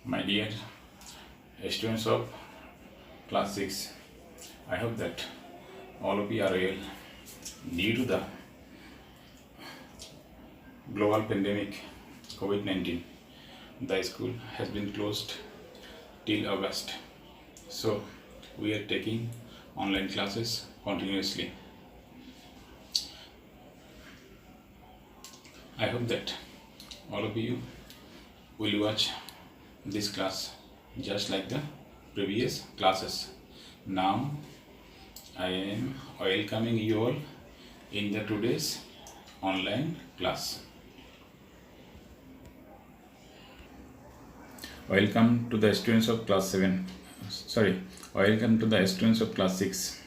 My dear students of class 6, I hope that all of you are well. Due to the global pandemic COVID-19, the school has been closed till August. So we are taking online classes continuously. I hope that all of you will watch this class just like the previous classes. Now I am welcoming you all in the today's online class. Welcome to the students of class 7. Welcome to the students of class 6.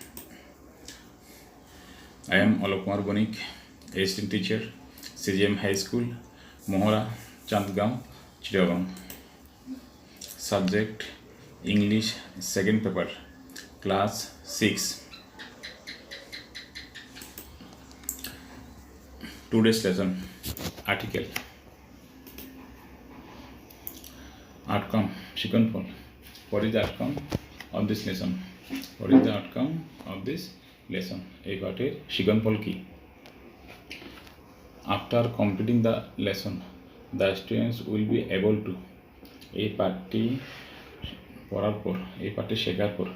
I am Alok Kumar Bonik, assistant teacher, CGM High School, Mohora, Chandgaon, Chittagong. Subject English second paper, class 6. Today's lesson, article. Outcome, Shikanpol. What is the outcome of this lesson? What is the outcome of this lesson? A parter Shikanpol ki. After completing the lesson, the students will be able to এই পাঠটি পড়ার পর এই পাঠটি শেখার পর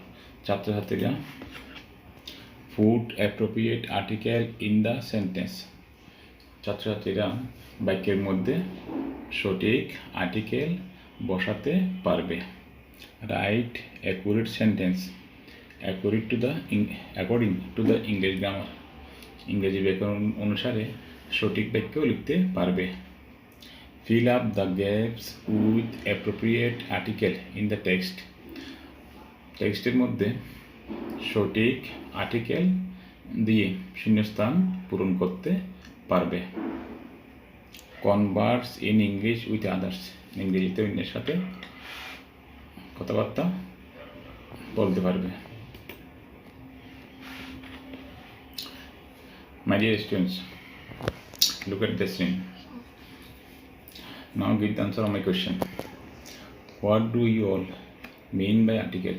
ছাত্রছাত্রীরা put appropriate article in the sentence ছাত্রছাত্রীরা বাক্যের মধ্যে সঠিক আর্টিকেল বসাতে পারবে right accurate sentence according to the English grammar ইংরেজি ব্যাকরণ অনুসারে সঠিক বাক্য লিখতে পারবে Fill up the gaps with appropriate article in the text. টেক্সটের মধ্যে সঠিক আর্টিকেল দিয়ে শূন্যস্থান পূরণ করতে পারবে Converse in English with others ইংরেজিতে অন্যের সাথে কথাবার্তা বলতে পারবে My dear students, look at the scene. Now give the answer of my question. What do you all mean by article?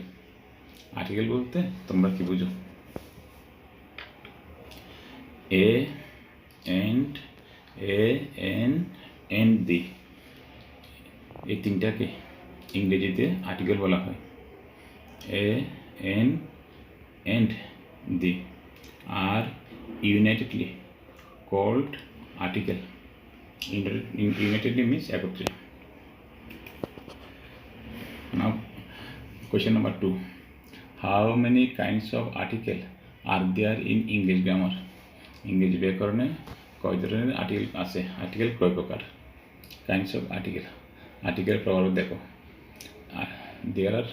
Article বলতে তোমরা কি বুঝো? A and the এই তিনটাকে ইংরেজিতে আর্টিকেল বলা হয় A and the are unitedly called article. Unitedly means একত্রে Now question number 2. How many kinds of article are there in English grammar? ইংরেজি ব্যাকরণে কয় ধরনের আর্টিকেল আছে আর্টিকেল কয় প্রকার kinds of article আর্টিকেল প্রকার দেখো there are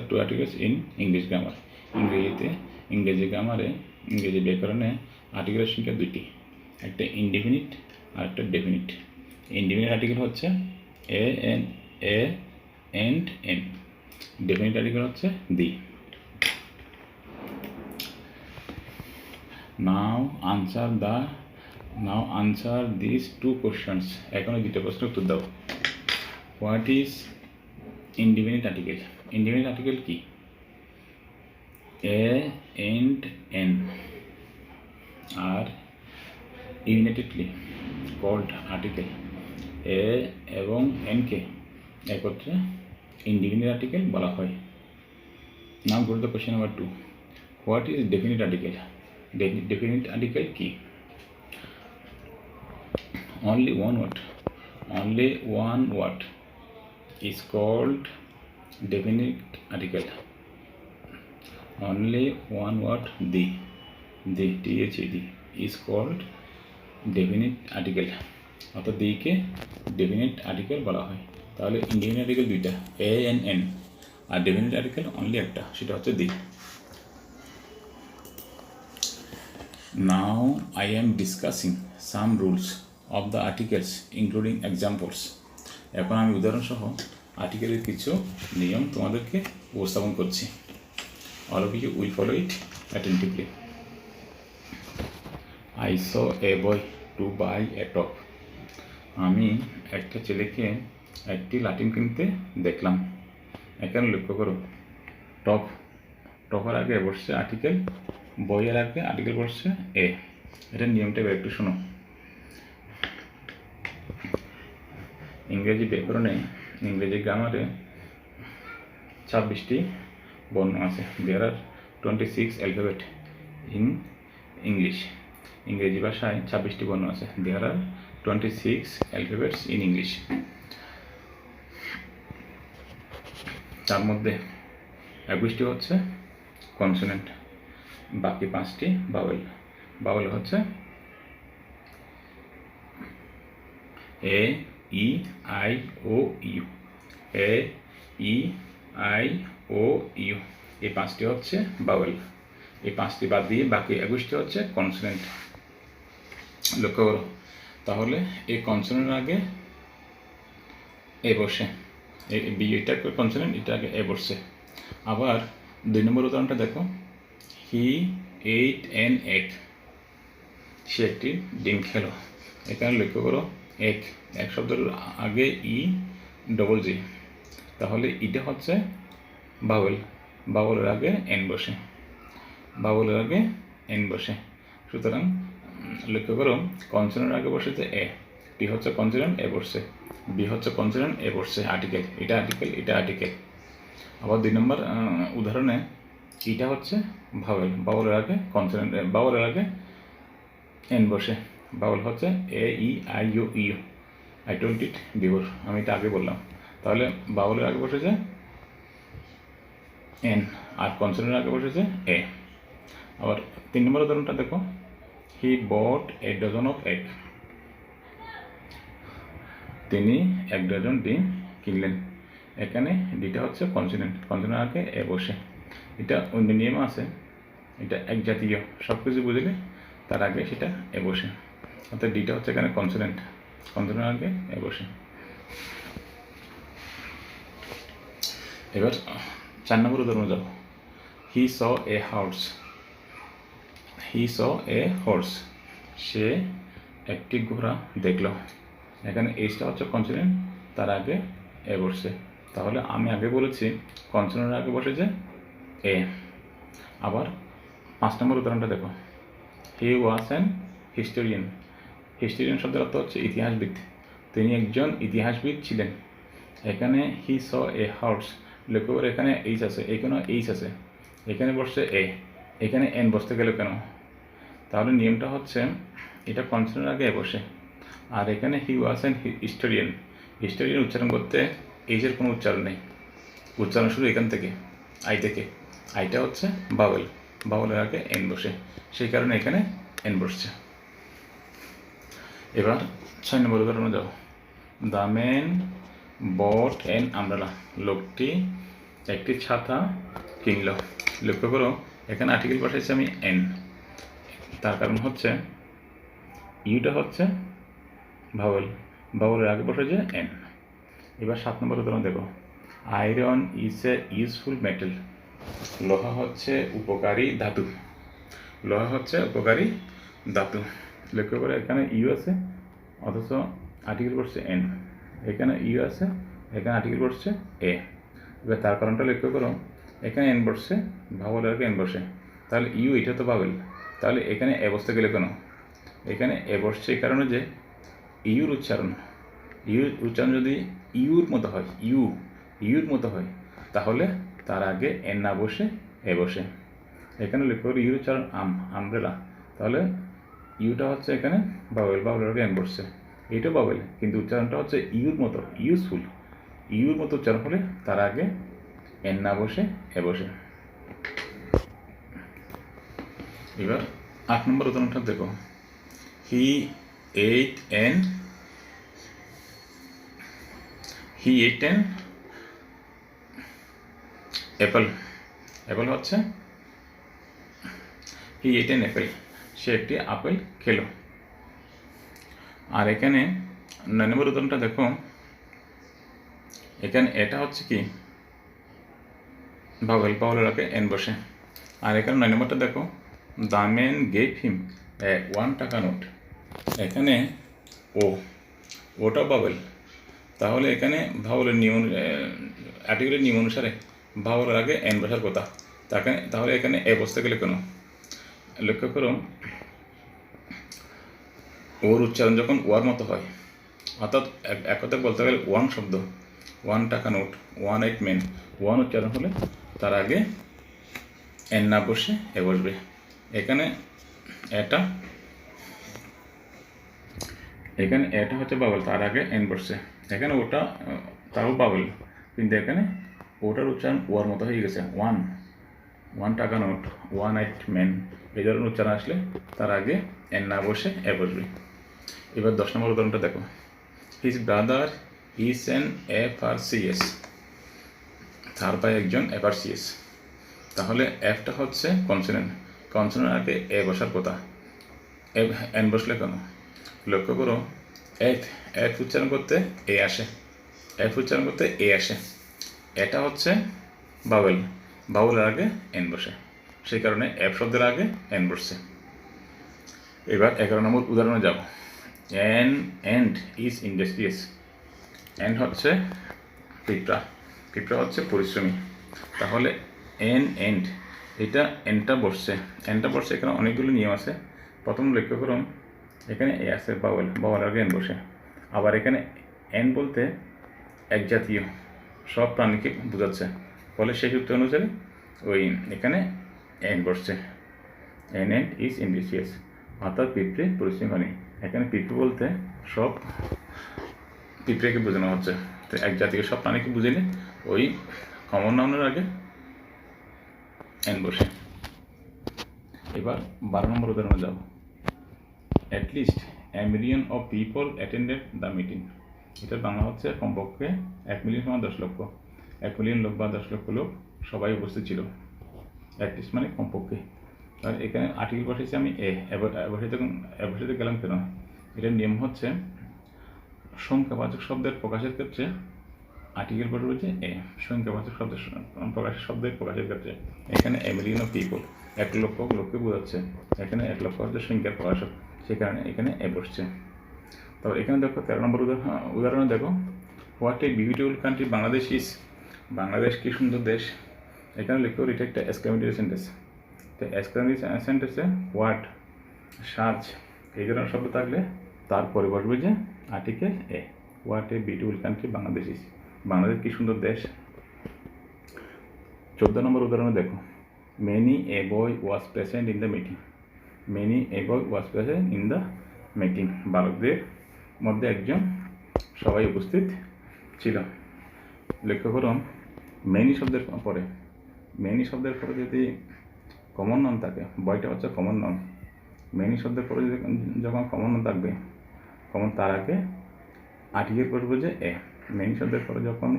two articles in English grammar ইংরেজি গ্রামারে ইংরেজি ব্যাকরণে আর্টিকেলের সংখ্যা দুটি একটা ইনডিফিনিট আর একটা ডেফিনিট ইনডিফিনিট আর্টিকেল হচ্ছে a and an definite article হচ্ছে the now answer this two questions এখন দুটো প্রশ্ন উত্তর দাও what is indefinite article indefinite article কি a and an are unitedly called article a এবং এনকে একত্রে ইনডিফিনিট আর্টিকেল বলা হয় now go to the question number 2 what is definite article definite article কি only one word is called definite article only one word the is called definite article অর্থাৎ দিকে definite article বলা হয় তাহলে indefinite article দুইটা a an an আর definite article only একটা সেটা হচ্ছে the now I am discussing some rules of the articles including examples এখন আমি উদাহরণসহ আর্টিকেলের কিছু নিয়ম তোমাদেরকে উপস্থাপন করছি all of you will follow it attentively I saw a boy to buy a top আমি একটা ছেলেকে একটি লাটিম কিনতে দেখলাম। এখানে লক্ষ্য করো, টপ, টপের আগে বসছে আর্টিকেল, বইয়ের আগে আর্টিকেল বসছে এ। এটার নিয়মটা এবার একটু শোনো। ইংরেজি ব্যাকরণে, ইংরেজি গ্রামারে 26টি বর্ণ আছে। দেয়ার আর 26 অ্যালফাবেট ইন ইংলিশ। ইংরেজি ভাষায় 26টি বর্ণ আছে। দেয়ার আর 26 অ্যালফাবেটস ইন ইংলিশ। তার মধ্যে 21টি হচ্ছে কনসোনেন্ট, বাকি 5টি বাউল। বাউল হচ্ছে A, E, I, O, U. A, E, I, O, U, এই 5টি হচ্ছে বাউল। এই 5টি বাদ দিয়ে বাকি 21টি হচ্ছে কনসোনেন্ট। লক্ষ্য করো, তাহলে এই কনসোনেন্ট আগে এ বসে, এটা কনসোনেন্ট, এটা আগে এ বসছে। আবার 2 নম্বর উদাহরণটা দেখো, হি এইট অ্যান এগ, সে একটি ডিম খেলো। এখানে লক্ষ্য করো, এক শব্দের আগে ই ডবল জি, তাহলে এটা হচ্ছে বাউল। বাউলের আগে এন বসে, বাউলের আগে এন বসে। সুতরাং লক্ষ্য করো, কনসোনেন্টের আগে বসেছে এ, টি হচ্ছে কনসোনেন্ট, এ বসছে। বি হচ্ছে কনসোনেন্ট, এ বসছে আর্টিকেল, এটা আর্টিকেল, এটা আর্টিকেল। আবার 2 নম্বর উদাহরণে ইটা হচ্ছে ভাওয়েল, বাউলের আগে কনসোনেন্ট, বাউলের আগে এন বসে। বাউল হচ্ছে A, E, I, U, U. I told it before, আমি এটা আগে বললাম। তাহলে বাউলের আগে বসেছে এন, আর কনসোনেন্টের আগে বসেছে এ। আবার 3 নম্বর উদাহরণটা দেখো, হি বট এ ডজন অফ এগ, তিনি 1 ডজন ডিম কিনলেন। এখানে ডিটা হচ্ছে কনসোনেন্ট, কনসোনেন্টের আগে এ বসে। এটা অন্য নিয়ম আছে, এটা এক জাতীয়, সব কিছু বুঝলে তার আগে সেটা এ বসে। অর্থাৎ ডিটা হচ্ছে এখানে কনসোনেন্ট, কনসোনেন্টের আগে এ বসে। এবার 4 নম্বর উদাহরণ যাও, হি স এ হর্স, হি স এ হর্স, সে একটি ঘোড়া দেখল। এখানে এইচটা হচ্ছে কনসোনেন্ট, তার আগে এ বসছে। তাহলে আমি আগে বলেছি কনসোনেন্টের আগে বসেছে এ। আবার 5 নম্বর উদাহরণটা দেখো, হি ওয়াজ অ্যান হিস্টোরিয়ান। হিস্টোরিয়ান শব্দের অর্থ হচ্ছে ইতিহাসবিদ, তিনি একজন ইতিহাসবিদ ছিলেন। এখানে হি স এ হর্স, লক্ষ্য করে এখানে এইচ আছে, এখানেও এইচ আছে, এখানে বসছে এ, এখানে এন বসতে গেলে কেন? তাহলে নিয়মটা হচ্ছে এটা কনসোনেন্টের আগে এ বসে। আর এখানে হি ওয়াজ অ্যান হিস্টোরিয়ান, হিস্টোরিয়ান উচ্চারণ করতে এইচের কোনো উচ্চারণ নেই, উচ্চারণ শুরু এখান থেকে, আই থেকে। আইটা হচ্ছে বাউল, বাউলের আগে এন বসে, সেই কারণে এখানে এন বসছে। এবার 6 নম্বর উদাহরণে যাও, the man bot an umbrella, লোকটি একটি ছাতা কিনল। লক্ষ্য করো, এখানে আর্টিকেল বসাইছি আমি এন, তার কারণ হচ্ছে ইউটা হচ্ছে ভাওয়েল, ভাওয়েলের আগে বসেছে এন। এবার 7 নম্বর উদাহরণ দেখো, iron is a useful metal, লোহা হচ্ছে উপকারী ধাতু, লোহা হচ্ছে উপকারী ধাতু। লক্ষ্য করে এখানে ইউ আছে, অথচ আর্টিকেল বসছে এন, এখানে ইউ আছে, এখানে আর্টিকেল বসছে এ। এবার তার কারণটা লক্ষ্য করো, এখানে এন বসছে, ভাওয়েলের আগে এন বসে, তাহলে ইউ, এটা তো ভাওয়েল, তাহলে এখানে এ বসতে গেলে কেন? এখানে এ বসছে এই কারণে যে ইউর উচ্চারণ, ইউর উচ্চারণ যদি ইউর মতো হয়, ইউর মতো হয়, তাহলে তার আগে এন না বসে এ বসে। এখানে লক্ষ্য করি ইউর উচ্চারণ আমব্রেলা, তাহলে ইউটা হচ্ছে এখানে বাউল, বাউলের আগে এন বসছে, এইটা বাউল, কিন্তু উচ্চারণটা হচ্ছে ইউর মতো, ইউজফুল, ইউর মতো উচ্চারণ হলে তার আগে এন না বসে এ বসে। এবার 8 নম্বর উদাহরণটা দেখো, হি এইট অ্যান অ্যাপল, অ্যাপল হচ্ছে হি এইট অ্যান অ্যাপেল, সে একটি আপেল খেলো। আর এখানে 9 নম্বর উদাহরণটা দেখো, এখানে এটা হচ্ছে কি ভাওয়েল, ভাওয়েলের আগে এন বসে। আর এখানে 9 নম্বরটা দেখো, দ্য ম্যান গেভ হিম এ 1 টাকা নোট, এখানে ও, ওটা বাবেল। তাহলে এখানে ভাওয়ালের নিয়ম আর্টিকেলের নিয়ম অনুসারে ভাওয়ালের আগে এন বসার কথা। তাহলে এখানে এ বসতে গেলে কেন? লক্ষ্য করো, ওর উচ্চারণ যখন ওয়ার মতো হয়, অর্থাৎ এক কথায় বলতে গেলে ওয়ান শব্দ, 1 টাকা নোট, 1 মেন, ওয়ান উচ্চারণ হলে তার আগে এন না বসে এ বসবে। এখানে এটা হচ্ছে বাবল, তার আগে এন বসছে। এখানে ওটা তাও বাবল, কিন্তু এখানে ওটার উচ্চারণ ওয়ার মতো হয়ে গেছে। 1 টাকা নোট, 1 মেন, এই ধরনের উচ্চারণ আসলে তার আগে এন না বসে এ বসবে। এবার 10 নম্বর উদাহরণটা দেখো। His brother is an FRCS, তার ভাই একজন FRCS। তাহলে এফটা হচ্ছে কনসোনেন্ট, কনসোনেন্ট আগে এ বসার কথা, এন বসলে কেন? লক্ষ্য করো, এফ উচ্চারণ করতে এ আসে, এটা হচ্ছে বাবেল, বাউলের আগে এন বসে, সেই কারণে এফ শব্দের আগে এন বসছে। এবার 11 নম্বর উদাহরণে যাব। An ant is industrious, ant হচ্ছে পিঁপড়া হচ্ছে পরিশ্রমী। তাহলে এন্ড, এটা এনটা বসছে, এখানে অনেকগুলো নিয়ম আছে। প্রথম লক্ষ্য করুন, এখানে এ আছে বাউল আগে এন বসে। আবার এখানে এন বলতে এক জাতীয় সব প্রাণীকে বোঝাচ্ছে, ফলে সেই সূত্র অনুসারে এখানে এন বসছে। এন এন্ড ইজ ইন্ডাস্ট্রিয়াস, অর্থাৎ পিঁপড়ে পরিশ্রমী। এখানে পিঁপড়ে বলতে সব পিঁপড়েকে বোঝানো হচ্ছে, তো এক জাতীয় সব প্রাণীকে বুঝিলে ওই কমন নাউনের আগে এন বসে। এবার 12 নম্বর উদাহরণে যাব। At least 1 million of people attended the meeting, এটার বাংলা হচ্ছে কমপক্ষে 1 মিলিয়ন সমান 10 লক্ষ, 1 মিলিয়ন লোক বা 10 লক্ষ লোক সবাই উপস্থিত ছিল। অ্যাট লিস্ট মানে কমপক্ষে। আর এখানে আর্টিকেল বসেছি আমি বসাইতে গেলাম কেন? এটার নিয়ম হচ্ছে সংখ্যাবাচক শব্দের প্রকাশের ক্ষেত্রে আর্টিকেল বসবে যে এ, সংখ্যাবাচক শব্দের প্রকাশের ক্ষেত্রে এখানে 1 মিলিয়ন অফ পিপল, 1 লক্ষ লোককে বোঝাচ্ছে, এখানে 1 লক্ষ হচ্ছে সংখ্যার প্রকাশক, সেই কারণে এখানে এ বসছে। তারপর এখানে দেখো 13 নম্বর উদাহরণে দেখো। What a beautiful country Bangladesh is, Bangladesh কি সুন্দর দেশ। এখানে লিখো এটা একটা এক্সক্লেমেটরি সেন্টেন্স। তো এক্সক্লেমেটরি সেন্টেন্সে হোয়াট, সার্চ এই ধরনের শব্দ থাকলে তারপরে বসবে যে article a. What a beautiful country Bangladesh is, Bangladesh কি সুন্দর দেশ। 14 নম্বর উদাহরণে দেখো। Many a boy was present in the meeting, many a boy was present in the meeting, বালকদের মধ্যে একজন সবাই উপস্থিত ছিল। লক্ষ্য করুন, মেনি শব্দের পরে যদি কমন নাউন থাকে, বয়টা হচ্ছে কমন নাউন, মেনি শব্দের পরে যদি যখন কমন নাউন থাকবে, তার আগে আর্টিকেল বসবে যে এ। মেনি শব্দের পরে যখন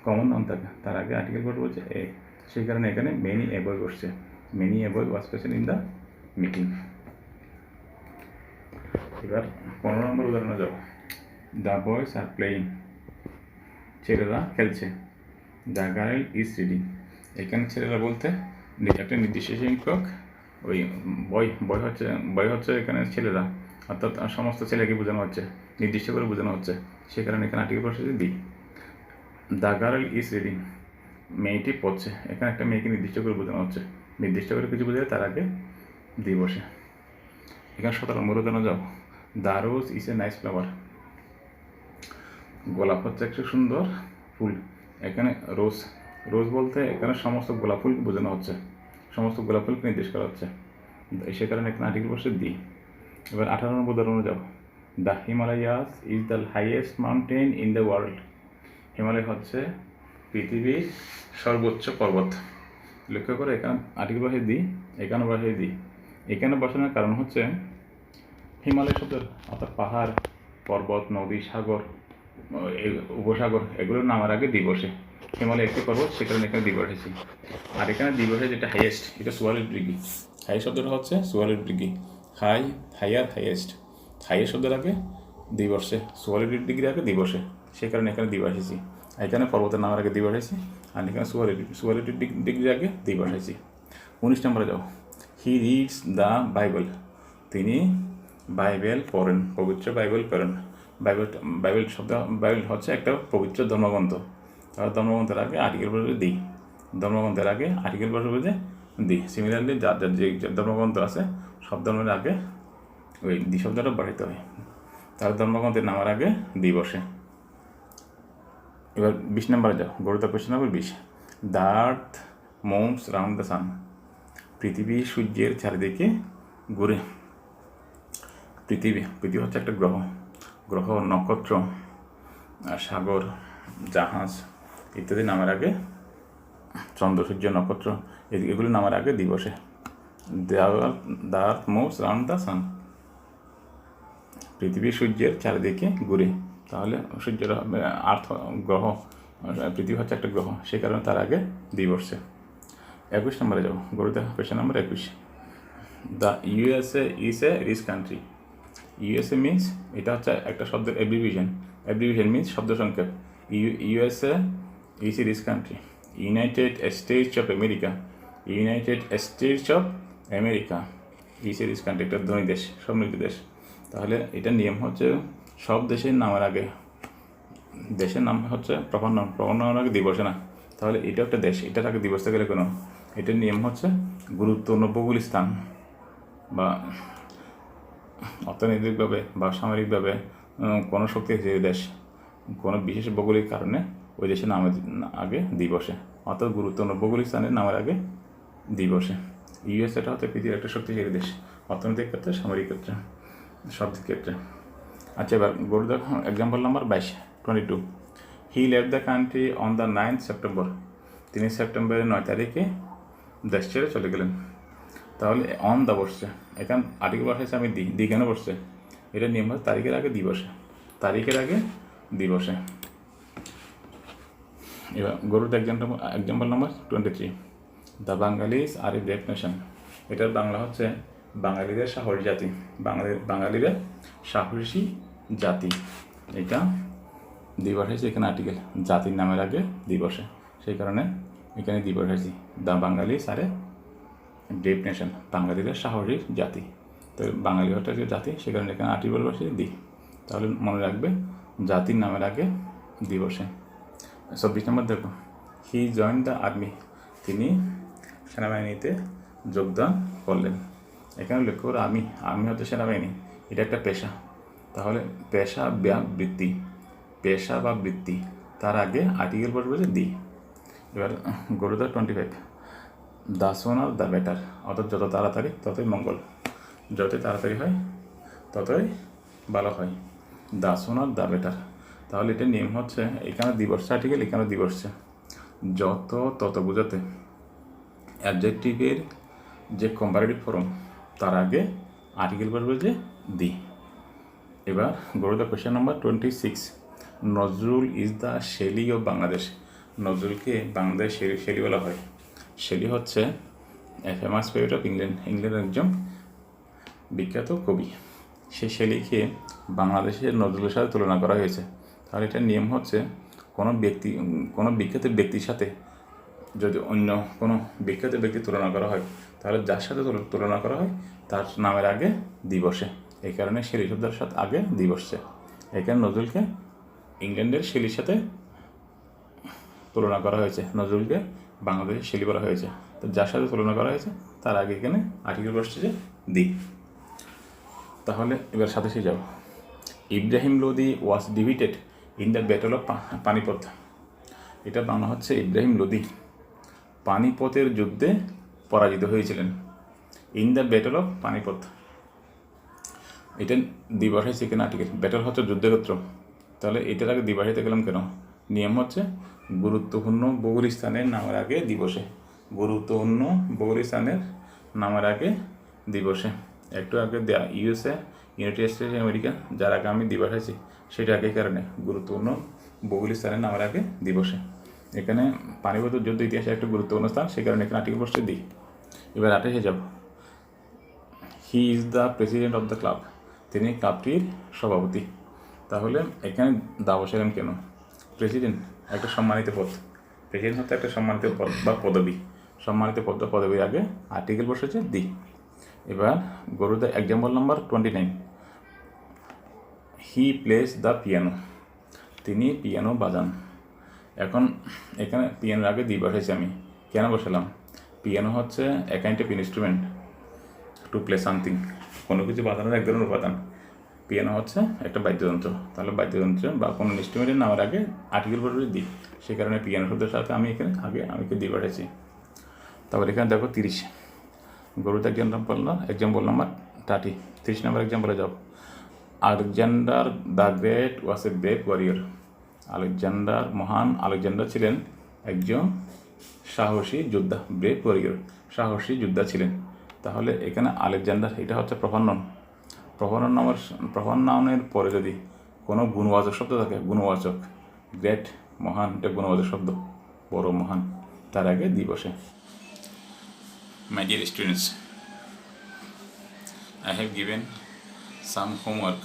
কমন নাউন থাকে তার আগে আর্টিকেল বসবে যে এ, সেই কারণে এখানে মেনি এ বয় বসছে। Many a boy was present in the meeting. এবার 15 নম্বর উদাহরণে যাব। দ্য বয়েজ আর প্লেয়িং, ছেলেরা খেলছে। দ্য গার্ল ইজ রিডিং, এখানে ছেলেরা বলতে একটা নির্দিষ্ট সংখ্যক বয় হচ্ছে এখানে ছেলেরা, অর্থাৎ সমস্ত ছেলেকে বোঝানো হচ্ছে, নির্দিষ্ট করে বোঝানো হচ্ছে, সে কারণে এখানে আর্টিকেল বসেছে দি। দ্য গার্ল ইজ রিডিং, মেয়েটি পড়ছে, এখানে একটা মেয়েকে নির্দিষ্ট করে বোঝানো হচ্ছে, নির্দিষ্ট করে কিছু বোঝায় তার আগে দি বসে। এখানে 17 নম্বর উদাহরণে যাও। The rose is a nice flower, গোলাপ হচ্ছে একটা সুন্দর ফুল। এখানে রোজ বলতে এখানে সমস্ত গোলাপ ফুলকে বোঝানো হচ্ছে, সমস্ত গোলাপ ফুলকে নির্দেশ করা হচ্ছে, সে কারণে এখানে আর্টিকেল বসে দি। এবার 18 নম্বর উদাহরণে যাও। The Himalayas is the highest mountain in the world, Himalaya হচ্ছে পৃথিবীর সর্বোচ্চ পর্বত। লক্ষ্য করে এখানে আর্টিকেল বসে দিই, এখানে বসে দিই। এখানে বসানোর কারণ হচ্ছে হিমালয় শব্দের অর্থাৎ পাহাড়, পর্বত, নদী, সাগর, উপসাগর এগুলোর নামের আগে দি বসে। হিমালয় একটি পর্বত, সে কারণে এখানে দি বসেছি। আর এখানে দি বসে যেটা হাইয়েস্ট, এটা সোয়ালিড ডিগ্রি। হাই শব্দটা হচ্ছে সোয়ালিড ডিগ্রি, হাইয়ার হাইয়েস্ট শব্দের আগে দি বসে, সোয়ালিড ডিগ্রি আগে দি বসে, সে কারণে এখানে দি বসেছি। এখানে পর্বতের নামের আগে দি বসেছি, আর এখানে সোয়ালিড ডিগ্রির আগে দি বসেছি। 19 নম্বরে যাও। হি রিডস দ্য বাইবেল, তিনি বাইবেল পড়েন, পবিত্র বাইবেল পড়েন। বাইবেল বাইবেল শব্দ, বাইবেল হচ্ছে একটা পবিত্র ধর্মগ্রন্থ। তাহলে ধর্মগ্রন্থের আগে আর্টিকেল বসবে দি, ধর্মগ্রন্থের আগে আর্টিকেল বসবে যে দি। সিমিলারলি যার যার যে ধর্মগ্রন্থ আছে সব ধর্মের আগে ওই দি শব্দটা বাড়াইতে হয়। তাহলে ধর্মগ্রন্থের নামের আগে দি বসে। এবার 20 নম্বরে যাও, গরুত question number 20। The earth moves round the sun. পৃথিবী সূর্যের চারিদিকে ঘুরে। পৃথিবী হচ্ছে একটা গ্রহ। গ্রহ, নক্ষত্র, সাগর, জাহাজ ইত্যাদি নামের আগে, চন্দ্র, সূর্য, নক্ষত্র এগুলো নামের আগে দি বসে। The earth moves round the sun. পৃথিবী সূর্যের চারিদিকে ঘুরে। তাহলে সূর্যের আর্থ গ্রহ, পৃথিবী হচ্ছে একটা গ্রহ, সেই কারণে তার আগে দি বসছে। 21 নম্বরে যাবো, গরুতে question number 21। The USA is a rich country. USA means, এটা হচ্ছে একটা শব্দের অ্যাব্রিভিয়েশন। অ্যাব্রিভিয়েশন মিনস শব্দ সংক্ষেপ। USA is a rich country. United States of America. United States of America is a rich country, একটা ধনী দেশ, সমৃদ্ধ দেশ। তাহলে এটার নিয়ম হচ্ছে সব দেশের নামের আগে, দেশের নাম হচ্ছে প্রপার নাম, প্রপার নামের আগে দিবসে না। তাহলে এটা একটা দেশ, এটার আগে দিবসে গেলে কোনো, এটার নিয়ম হচ্ছে গুরুত্বপূর্ণ ভৌগোলিক স্থান বা অর্থনৈতিকভাবে বা সামরিকভাবে কোনো শক্তিশালী দেশ, কোনো বিশেষ ভৌগোলিক কারণে ওই দেশের নামের আগে দিবসে, অর্থাৎ গুরুত্বপূর্ণ ভৌগোলিক স্থানের নামের আগে দিবসে। ইউএসএটা হচ্ছে পৃথিবীর একটা শক্তিশালী দেশ, অর্থনৈতিক ক্ষেত্রে, সামরিক ক্ষেত্রে, সব ক্ষেত্রে। আচ্ছা, এবার গরু দেখো example number 22। He left the country on the 9th September. তিনি সেপ্টেম্বরের 9 তারিখে দেশ ছেড়ে চলে গেলেন। তাহলে অন দা বসছে, এখানে আর্টিকেল বসাইছে আমি দি কেন বসছে? এটা নিয়ম হচ্ছে তারিখের আগে দি বসে, তারিখের আগে দি বসে। এবার গরুর example number 23। The Bengalis are a brave nation. এটার বাংলা হচ্ছে বাঙালিদের সাহসী জাতি, বাঙালিরা সাহসী জাতি। এটা দিবস হয়েছে, এখানে আর্টিকেল জাতির নামের আগে দিবসে, সেই কারণে এখানে দিবস হয়েছে the Bengalis are a brave nation, বাঙালিরা সাহসী জাতি। তো বাঙালি হচ্ছে জাতি, সে কারণে এখানে আর্টিকেল বসে দি। তাহলে মনে রাখবে জাতির নামের আগে দিবসে। 24 নম্বর দেখো, হি জয়েন দ্য আর্মি। তিনি সেনাবাহিনীতে যোগদান করলেন। এখানে লক্ষ্য করে আর্মি হচ্ছে সেনাবাহিনী, এটা একটা পেশা। তাহলে পেশা বা বৃত্তি, তার আগে আর্টিকেল বসবে যে দি। এবার গরুদার 25। দ্য সোনার দ্য বেটার, অর্থাৎ যত তাড়াতাড়ি ততই মঙ্গল, যতই তাড়াতাড়ি হয় ততই ভালো হয়। দ্য সোনার দ্য বেটার, তাহলে এটার নিয়ম হচ্ছে এখানে দিবস আর্টিকেল, এখানে দিবসছে, যত তত বোঝাতে অ্যাডজেক্টিভের যে কম্পারেটিভ ফর্ম তার আগে আর্টিকেল বসবে যে দি। এবার গরুদা question number 26। Nazrul is the Shelley of Bangladesh. নজরুলকে বাংলাদেশ শেলি বলা হয়। শেলি হচ্ছে ফেমাস পোয়েট অফ ইংল্যান্ডের একজন বিখ্যাত কবি। সেই শেলিকে বাংলাদেশের নজরুলের সাথে তুলনা করা হয়েছে। তাহলে এটার নিয়ম হচ্ছে কোনো বিখ্যাত ব্যক্তির সাথে যদি অন্য কোনো বিখ্যাত ব্যক্তির তুলনা করা হয়, তাহলে যার সাথে তুলনা করা হয় তার নামের আগে দি বসে। এই কারণে শেলি শব্দের সাথে আগে দি বসছে। এখানে নজরুলকে ইংল্যান্ডের শেলির সাথে তুলনা করা হয়েছে, নজরুলকে বাংলাদেশের শেলি বলা হয়েছে। তো যার সাথে তুলনা করা হয়েছে তার আগে এখানে আর্টিকেল বসছে যে দি। তাহলে এবার সাথে যাব, Ibrahim Lodi was defeated in the battle of Panipat. এটা বাংলা হচ্ছে ইব্রাহিম লোদি পানিপথের যুদ্ধে পরাজিত হয়েছিলেন। In the battle of Panipat, এটা দিবস হয়েছে এখানে আর্টিকেল। ব্যাটল হচ্ছে যুদ্ধক্ষেত্র, তাহলে এটার আগে দিবসাইতে গেলাম কেন? নিয়ম হচ্ছে গুরুত্বপূর্ণ ভৌগোলিক স্থানের নামের আগে দিবসে, গুরুত্বপূর্ণ ভৌগোলিক স্থানের নামের আগে দিবসে। একটু আগে দেয়া ইউএসএ, ইউনাইটেড স্টেটস আমেরিকা, যার আগে আমি দিবস আছি সেটা একই কারণে গুরুত্বপূর্ণ ভৌগোলিক স্থানের নামের আগে দিবসে। এখানে পানিপথ যুদ্ধ ইতিহাসে একটা গুরুত্বপূর্ণ স্থান, সেই কারণে এখানে আর্টিকেল বসে দিই। এবার 28 যাব, he is the president of the club. তিনি ক্লাবটির সভাপতি। তাহলে এখানে দা বসালাম কেন? প্রেসিডেন্ট একটা সম্মানিত পদ, প্রেসিডেন্ট হচ্ছে একটা সম্মানিত পদ বা পদবী, সম্মানিত পদ বা পদবীর আগে আর্টিকেল বসেছে দি। এবার গরুদের example number 29। He plays the piano, তিনি পিয়ানো বাজান। এখন এখানে পিয়ানোর আগে দি বসাইছি আমি, কেন বসালাম? পিয়ানো হচ্ছে a kind of instrument to play something, কোনো কিছু বাজানোর এক ধরনের উপাদান। পিয়ানো হচ্ছে একটা বাদ্যযন্ত্র, তাহলে বাদ্যযন্ত্র বা কোনো ইনস্ট্রুমেন্টের নামের আগে আর্টিকেল বসে দিই, সেই কারণে পিয়ানো শব্দের সাথে আমি এখানে আগে দি পাঠাইছি। তারপর এখানে দেখো 30, গরুতে এক্সাম্পল নাম্বার 30, 30 নম্বর এক্সাম্পলে যাও। Alexander the great was a brave warrior, মহান আলেকজান্ডার ছিলেন একজন সাহসী যোদ্ধা, ব্রেভ ওয়ারিয়র, সাহসী যোদ্ধা ছিলেন। তাহলে এখানে আলেকজান্ডার এটা হচ্ছে প্রফার নাউনের পরে যদি কোনো গুণবাচক শব্দ থাকে, গুণবাচক, গ্রেট মহান, এটা গুণবাচক শব্দ, বড় মহান, তার আগে দি বসে। My dear students, I have given some homework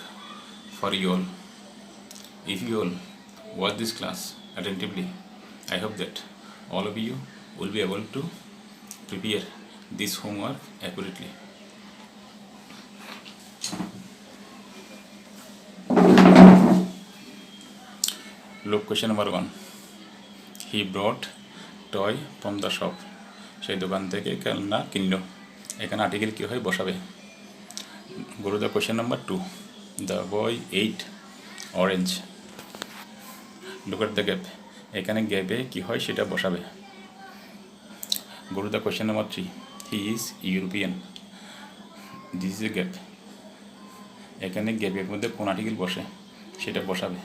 for you all. If you all watch this class attentively, I hope that all of you will be able to prepare this homework accurately. Look, question number 1. He brought toy from the shop. সেই দোকান থেকে খেলনা কিনল। এখানে article কী হয় বসাবে। গো to the question number 2. The boy eight orange. Look at the gap, এখানে গ্যাপে কী হয় সেটা বসাবে। গো to the question number 3. He is European. This is a gap, এখানে গ্যাপের মধ্যে কোন আর্টিকেল বসে সেটা বসাবে।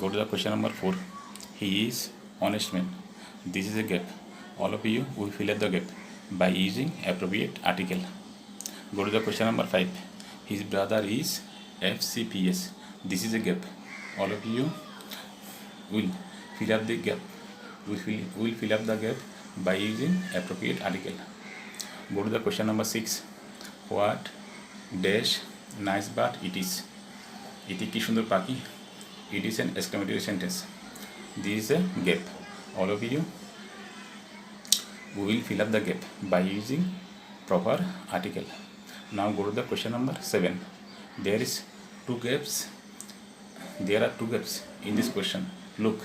গো to the question number 4. He is honest man. This is a gap, all of you will fill up the gap by using appropriate article. Go to the question number 5. His brother is FCPS. This is a gap, all of you will fill up the gap, will fill up the gap by using appropriate article. Go to the question number 6. What dash nice bird it is. এটি কি সুন্দর পাখি। It is an exclamatory sentence. This is a gap, all of you we will fill up the gap by using proper article. Now go to the question number 7. There are two gaps in this question. Look,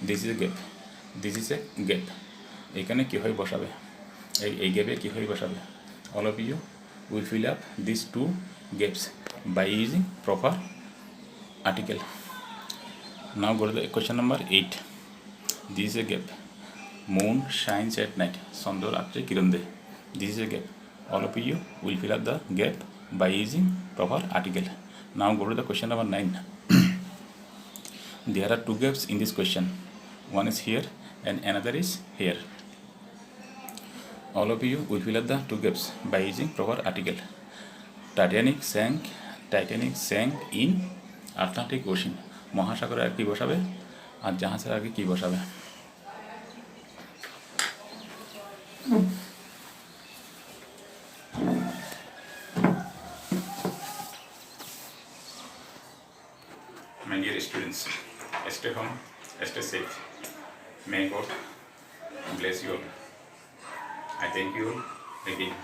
this is a gap, this is a gap. এখানে কি হয় বসাবে, এই গ্যাপে কি হয় বসাবে। all of you will fill up these two gaps by using proper article. Now go to the question number 8. This is a gap. Moon shines at night. চন্দ্র রাত্রে কিরণ দেয়। This is a gap. All of you will fill up the gap by using proper article. Now go to the question number 9. There are two gaps in this question. One is here and another is here. All of you will fill up the two gaps by using proper article. Titanic sank in Atlantic Ocean. মহাসাগরের আগে কী বসাবে আর জাহাজের আগে কী বসাবে। My dear students, stay home, stay safe. May God bless you all. I thank you all again.